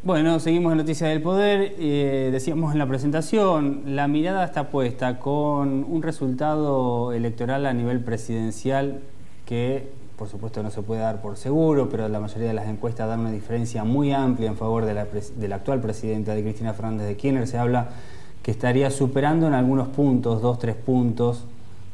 Bueno, seguimos en Noticias del Poder. Decíamos en la presentación, la mirada está puesta con un resultado electoral a nivel presidencial que, por supuesto, no se puede dar por seguro, pero la mayoría de las encuestas dan una diferencia muy amplia en favor de la actual presidenta, de Cristina Fernández de Kirchner. Se habla que estaría superando en algunos puntos, 2, 3 puntos,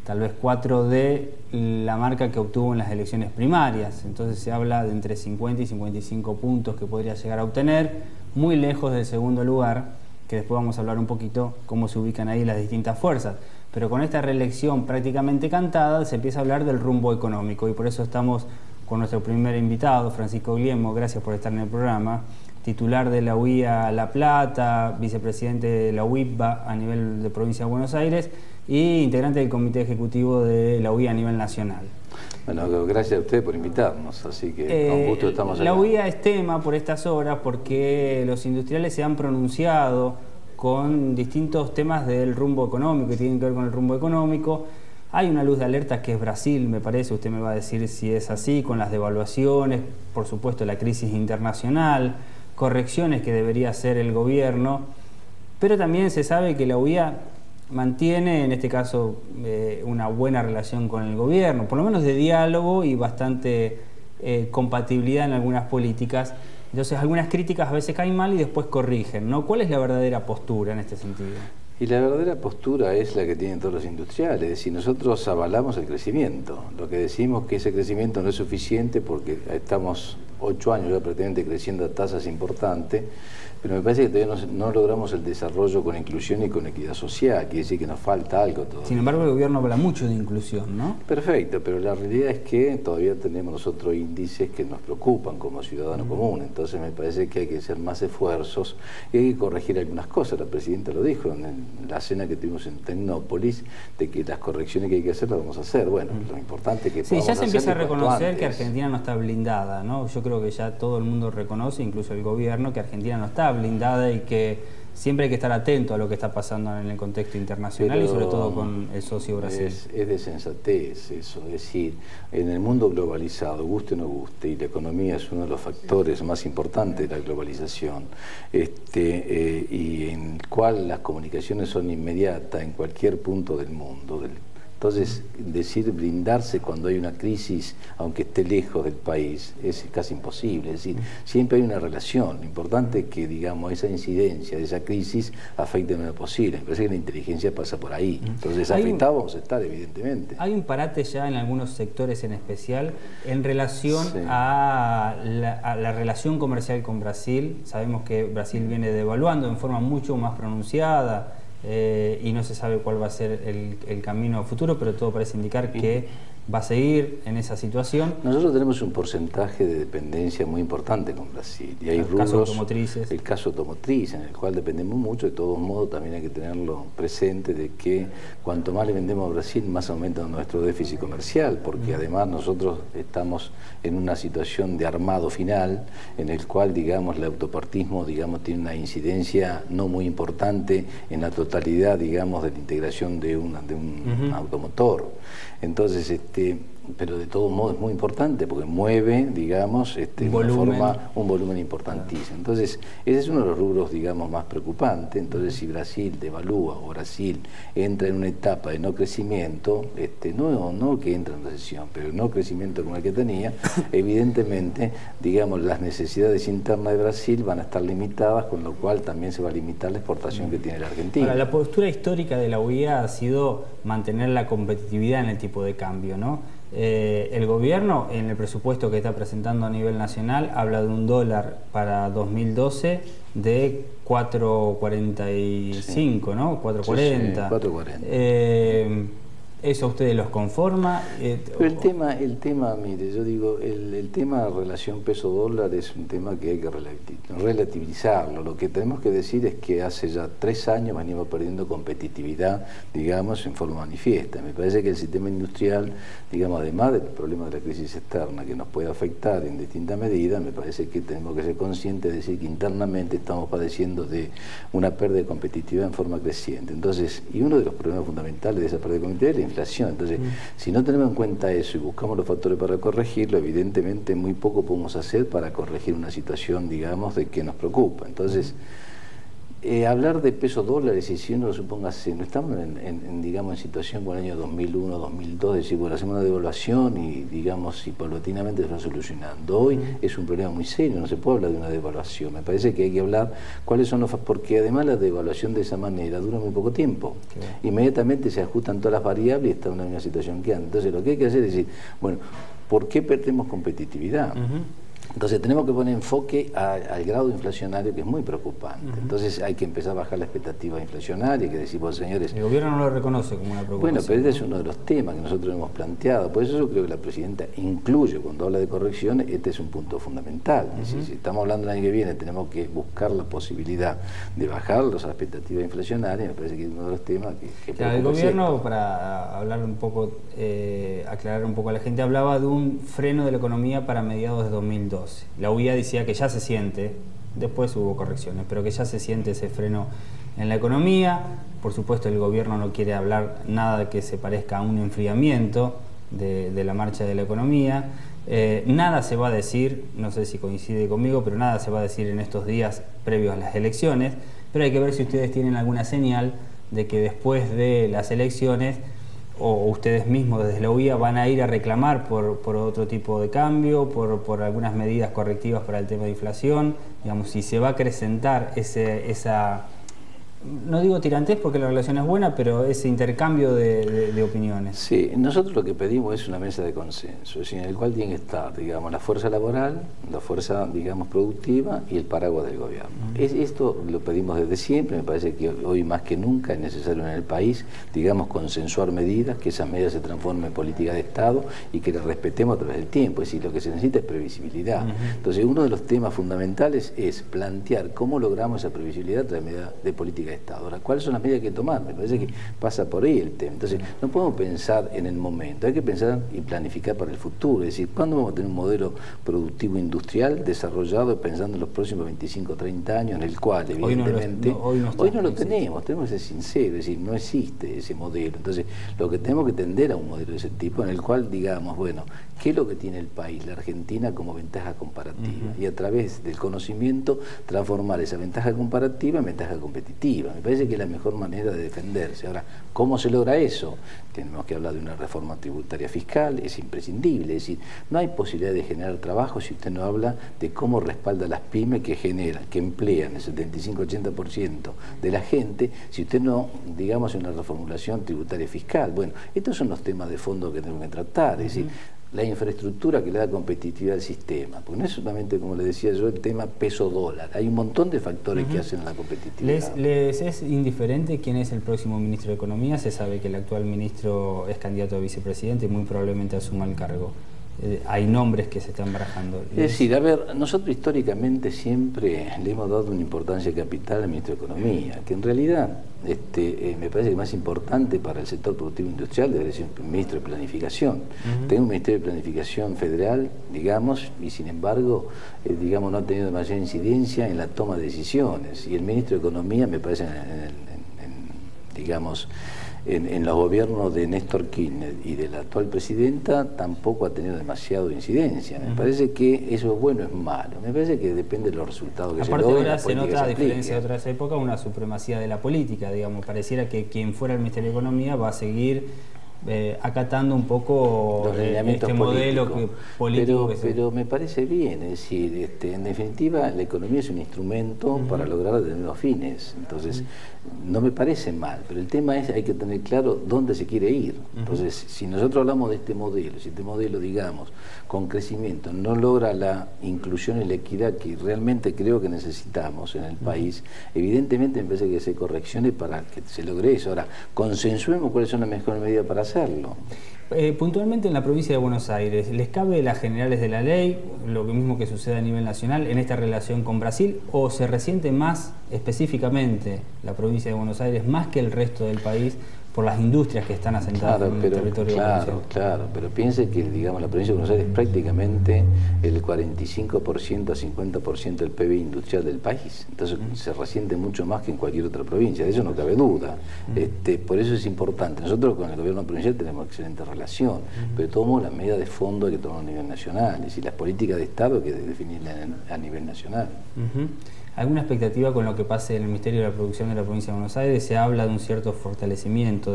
tal vez 4 de la marca que obtuvo en las elecciones primarias. Entonces se habla de entre 50 y 55 puntos que podría llegar a obtener, muy lejos del segundo lugar, que después vamos a hablar un poquito cómo se ubican ahí las distintas fuerzas. Pero con esta reelección prácticamente cantada se empieza a hablar del rumbo económico y por eso estamos con nuestro primer invitado, Francisco Guillermo. Gracias por estar en el programa. Titular de la UIA La Plata, vicepresidente de la UIPBA a nivel de Provincia de Buenos Aires y integrante del Comité Ejecutivo de la UIA a nivel nacional. Bueno, gracias a usted por invitarnos, así que con gusto estamos acá. La UIA es tema por estas horas porque los industriales se han pronunciado con distintos temas del rumbo económico, que tienen que ver con el rumbo económico. Hay una luz de alerta que es Brasil, me parece, usted me va a decir si es así, con las devaluaciones, por supuesto la crisis internacional, correcciones que debería hacer el gobierno, pero también se sabe que la UIA mantiene, en este caso, una buena relación con el gobierno, por lo menos de diálogo y bastante compatibilidad en algunas políticas. Entonces, algunas críticas a veces caen mal y después corrigen, ¿no? ¿Cuál es la verdadera postura en este sentido? Y la verdadera postura es la que tienen todos los industriales, es decir, nosotros avalamos el crecimiento. Lo que decimos que ese crecimiento no es suficiente porque estamos 8 años ya prácticamente creciendo a tasas importantes, pero me parece que todavía no logramos el desarrollo con inclusión y con equidad social, quiere decir que nos falta algo todavía. Sin embargo, el gobierno habla mucho de inclusión, ¿no? Perfecto, pero la realidad es que todavía tenemos nosotros índices que nos preocupan como ciudadano común, entonces me parece que hay que hacer más esfuerzos y hay que corregir algunas cosas. La presidenta lo dijo en la cena que tuvimos en Tecnópolis, de que las correcciones que hay que hacer las vamos a hacer. Bueno, lo importante es que sí, ya se empieza a reconocer que antes. Argentina no está blindada, ¿no? Yo creo que ya todo el mundo reconoce, incluso el gobierno, que Argentina no está blindada y que siempre hay que estar atento a lo que está pasando en el contexto internacional. Pero y sobre todo con el socio Brasil. Es de sensatez eso, es decir, en el mundo globalizado, guste o no guste, y la economía es uno de los factores más importantes de la globalización, y en el cual las comunicaciones son inmediatas en cualquier punto del mundo. Entonces, decir blindarse cuando hay una crisis, aunque esté lejos del país, es casi imposible. Es decir, siempre hay una relación. Lo importante es que, digamos, esa incidencia de esa crisis afecte lo menos posible. Me parece que la inteligencia pasa por ahí. Entonces, afectados vamos a estar, evidentemente. Hay un parate ya en algunos sectores en especial en relación a la relación comercial con Brasil. Sabemos que Brasil viene devaluando en forma mucho más pronunciada. Y no se sabe cuál va a ser el camino futuro, pero todo parece indicar que va a seguir en esa situación. Nosotros tenemos un porcentaje de dependencia muy importante con Brasil. Y hay rubros, automotrices. El caso automotriz, en el cual dependemos mucho. De todos modos, también hay que tenerlo presente de que cuanto más le vendemos a Brasil, más aumenta nuestro déficit comercial, porque además nosotros estamos en una situación de armado final, en el cual, digamos, el autopartismo, digamos, tiene una incidencia no muy importante en la totalidad, digamos, de la integración de un automotor. Entonces, pero de todos modos es muy importante porque mueve, digamos, un volumen importantísimo. Entonces, ese es uno de los rubros, digamos, más preocupantes. Entonces, si Brasil devalúa o Brasil entra en una etapa de no crecimiento, no que entra en recesión, pero no crecimiento como el que tenía, evidentemente, digamos, las necesidades internas de Brasil van a estar limitadas, con lo cual también se va a limitar la exportación que tiene la Argentina. Ahora, la postura histórica de la UIA ha sido mantener la competitividad en el tipo de cambio, ¿no? El gobierno, en el presupuesto que está presentando a nivel nacional, habla de un dólar para 2012 de 4.45, ¿no? 4.40. Sí, 4.40. ¿Eso a ustedes los conforma? Pero el tema, mire, yo digo, el tema relación peso-dólar es un tema que hay que relativizarlo. Lo que tenemos que decir es que hace ya 3 años venimos perdiendo competitividad, digamos, en forma manifiesta. Me parece que el sistema industrial, digamos, además del problema de la crisis externa que nos puede afectar en distintas medidas, me parece que tenemos que ser conscientes de decir que internamente estamos padeciendo de una pérdida de competitividad en forma creciente. Entonces, y uno de los problemas fundamentales de esa pérdida de competitividad es la inflación. Entonces, si no tenemos en cuenta eso y buscamos los factores para corregirlo, evidentemente muy poco podemos hacer para corregir una situación, digamos, de que nos preocupa. Entonces, hablar de pesos dólares, y si uno suponga, no estamos digamos, en situación con el año 2001, 2002, decir, bueno, hacemos una devaluación y, digamos, y paulatinamente se va solucionando. Hoy es un problema muy serio, no se puede hablar de una devaluación. Me parece que hay que hablar cuáles son los... Porque además la devaluación de esa manera dura muy poco tiempo. Inmediatamente se ajustan todas las variables y está en la misma situación que antes. Entonces lo que hay que hacer es decir, bueno, ¿por qué perdemos competitividad? Entonces tenemos que poner enfoque al grado inflacionario, que es muy preocupante. Entonces hay que empezar a bajar la expectativa inflacionaria, hay que decir, pues señores... El gobierno no lo reconoce como una preocupación. Bueno, pero este es uno de los temas que nosotros hemos planteado. Por eso yo creo que la presidenta incluye, cuando habla de correcciones, este es un punto fundamental. Es decir, si estamos hablando del año que viene, tenemos que buscar la posibilidad de bajar las expectativas inflacionarias. Me parece que es uno de los temas que claro, el gobierno, para hablar un poco, aclarar un poco a la gente, hablaba de un freno de la economía para mediados de 2012. La UIA decía que ya se siente, después hubo correcciones, pero que ya se siente ese freno en la economía. Por supuesto, el gobierno no quiere hablar nada que se parezca a un enfriamiento de la marcha de la economía. Nada se va a decir, no sé si coincide conmigo, pero nada se va a decir en estos días previos a las elecciones, pero hay que ver si ustedes tienen alguna señal de que después de las elecciones o ustedes mismos desde la UIA van a ir a reclamar por otro tipo de cambio, por algunas medidas correctivas para el tema de inflación, digamos, si se va a acrecentar esa, no digo tirantez porque la relación es buena, pero ese intercambio de opiniones. Sí, nosotros lo que pedimos es una mesa de consenso, es decir, en el cual tiene que estar, digamos, la fuerza laboral, la fuerza, digamos, productiva y el paraguas del gobierno. Esto lo pedimos desde siempre, me parece que hoy más que nunca es necesario en el país, digamos, consensuar medidas, que esas medidas se transformen en política de Estado y que las respetemos a través del tiempo, es decir, lo que se necesita es previsibilidad. Entonces, uno de los temas fundamentales es plantear cómo logramos esa previsibilidad a través de medidas de política de Estado. Ahora, ¿cuáles son las medidas que hay que tomar? Me parece que pasa por ahí el tema. Entonces, no podemos pensar en el momento, hay que pensar y planificar para el futuro. Es decir, ¿cuándo vamos a tener un modelo productivo industrial desarrollado pensando en los próximos 25 o 30 años, en el cual, evidentemente, hoy no lo tenemos que ser sinceros, es decir, no existe ese modelo. Entonces, lo que tenemos que tender a un modelo de ese tipo, en el cual digamos, bueno, ¿qué es lo que tiene el país, la Argentina, como ventaja comparativa? Y a través del conocimiento, transformar esa ventaja comparativa en ventaja competitiva. Me parece que es la mejor manera de defenderse. Ahora, ¿cómo se logra eso? Tenemos que hablar de una reforma tributaria fiscal, es imprescindible. Es decir, no hay posibilidad de generar trabajo si usted no habla de cómo respalda las pymes que generan, que emplean el 75-80% de la gente, si usted no, digamos, en una reformulación tributaria fiscal. Bueno, estos son los temas de fondo que tenemos que tratar. Es decir, la infraestructura que le da competitividad al sistema, porque no es solamente, como le decía yo, el tema peso-dólar, hay un montón de factores que hacen la competitividad. ¿Les es indiferente quién es el próximo ministro de Economía? Se sabe que el actual ministro es candidato a vicepresidente y muy probablemente asuma el cargo. Hay nombres que se están barajando. Es decir, a ver, nosotros históricamente siempre le hemos dado una importancia capital al ministro de Economía, que en realidad me parece que más importante para el sector productivo industrial debe ser un ministro de Planificación. Tengo un Ministerio de Planificación federal, digamos, y sin embargo, digamos, no ha tenido demasiada incidencia en la toma de decisiones. Y el ministro de Economía, me parece, digamos, en los gobiernos de Néstor Kirchner y de la actual presidenta tampoco ha tenido demasiado incidencia. Me parece que eso es bueno o es malo. Me parece que depende de los resultados que se logren. Aparte ahora se nota, a diferencia de otras épocas, una supremacía de la política, digamos. Pareciera que quien fuera el Ministerio de Economía va a seguir acatando un poco este modelo político. Pero me parece bien, es decir, en definitiva la economía es un instrumento para lograr determinados fines, entonces no me parece mal, pero el tema es, hay que tener claro dónde se quiere ir. Entonces, si nosotros hablamos de este modelo, si este modelo, digamos, con crecimiento no logra la inclusión y la equidad que realmente creo que necesitamos en el país, evidentemente me parece que se correcciones para que se logre eso. Ahora, consensuemos cuáles son las mejores medidas para hacerlo. Puntualmente en la provincia de Buenos Aires, ¿les cabe las generales de la ley, lo mismo que sucede a nivel nacional, en esta relación con Brasil, o se resiente más específicamente la provincia de Buenos Aires, más que el resto del país, por las industrias que están asentadas en el territorio provincial. Claro, pero piense que, digamos, la provincia de Buenos Aires es prácticamente el 45% a 50% del PBI industrial del país, entonces se resiente mucho más que en cualquier otra provincia, de eso no cabe duda. Por eso es importante. Nosotros con el gobierno provincial tenemos excelente relación, pero de todos modos las medidas de fondo hay que tomar a nivel nacional, es decir, las políticas de Estado hay que definirlas a nivel nacional. ¿Alguna expectativa con lo que pase en el Ministerio de la Producción de la provincia de Buenos Aires? Se habla de un cierto fortalecimiento,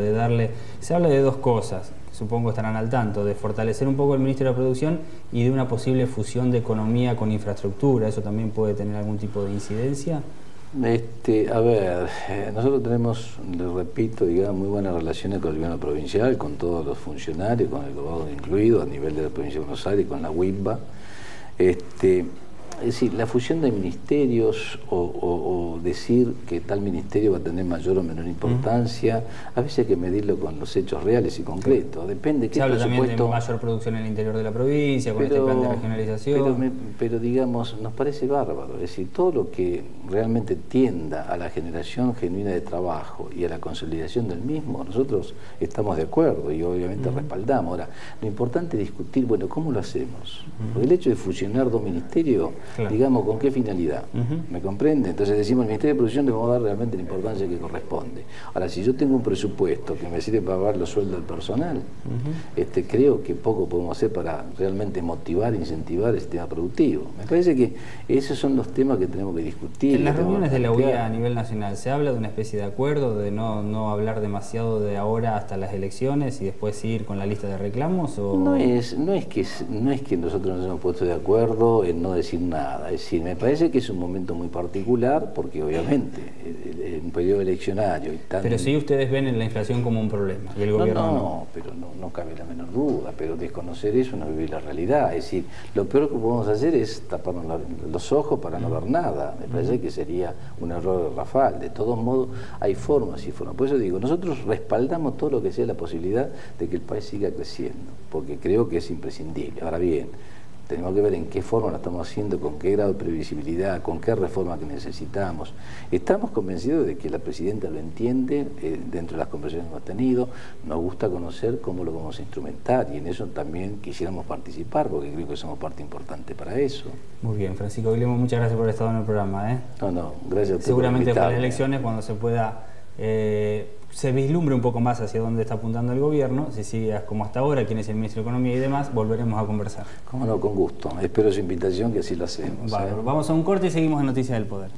se habla de dos cosas, que supongo estarán al tanto, de fortalecer un poco el Ministerio de la Producción y de una posible fusión de economía con infraestructura. ¿Eso también puede tener algún tipo de incidencia? A ver, nosotros tenemos, les repito, digamos, muy buenas relaciones con el gobierno provincial, con todos los funcionarios, con el gobierno incluido, a nivel de la provincia de Buenos Aires, con la UITBA. Es decir, la fusión de ministerios o decir que tal ministerio va a tener mayor o menor importancia, a veces hay que medirlo con los hechos reales y concretos. Depende qué presupuesto. Se habla también de mayor producción en el interior de la provincia, con este plan de regionalización. Pero digamos, nos parece bárbaro. Es decir, todo lo que realmente tienda a la generación genuina de trabajo y a la consolidación del mismo, nosotros estamos de acuerdo y obviamente respaldamos. Ahora, lo importante es discutir, bueno, ¿cómo lo hacemos? Porque el hecho de fusionar dos ministerios, digamos, ¿con qué finalidad? ¿Me comprende? Entonces decimos, el Ministerio de Producción le vamos a dar realmente la importancia que corresponde. Ahora, si yo tengo un presupuesto que me sirve para pagar los sueldos del personal, creo que poco podemos hacer para realmente motivar e incentivar el sistema productivo. Me parece que esos son los temas que tenemos que discutir. En las reuniones de la UIA a nivel nacional, ¿se habla de una especie de acuerdo, de no hablar demasiado de ahora hasta las elecciones y después seguir con la lista de reclamos? ¿O? No es que nosotros nos hemos puesto de acuerdo en no decir nada. Es decir, me parece que es un momento muy particular porque obviamente en un periodo eleccionario y tan... Pero sí ustedes ven la inflación como un problema y el gobierno no. Pero no cabe la menor duda, pero desconocer eso no es vivir la realidad. Es decir, lo peor que podemos hacer es taparnos los ojos para no ver nada. Me parece que sería un error garrafal. De todos modos, hay formas y formas. Por eso digo, nosotros respaldamos todo lo que sea la posibilidad de que el país siga creciendo, porque creo que es imprescindible. Ahora bien, tenemos que ver en qué forma lo estamos haciendo, con qué grado de previsibilidad, con qué reforma que necesitamos. Estamos convencidos de que la presidenta lo entiende, dentro de las conversaciones que hemos tenido, nos gusta conocer cómo lo vamos a instrumentar y en eso también quisiéramos participar, porque creo que somos parte importante para eso. Muy bien, Francisco Guillermo, muchas gracias por haber estado en el programa. Gracias a usted. Seguramente para las elecciones, cuando se pueda... se vislumbre un poco más hacia dónde está apuntando el gobierno, si sigue como hasta ahora, quién es el ministro de Economía y demás, volveremos a conversar. Cómo no, con gusto. Espero su invitación, que así lo hacemos. Vamos a un corte y seguimos en Noticias del Poder.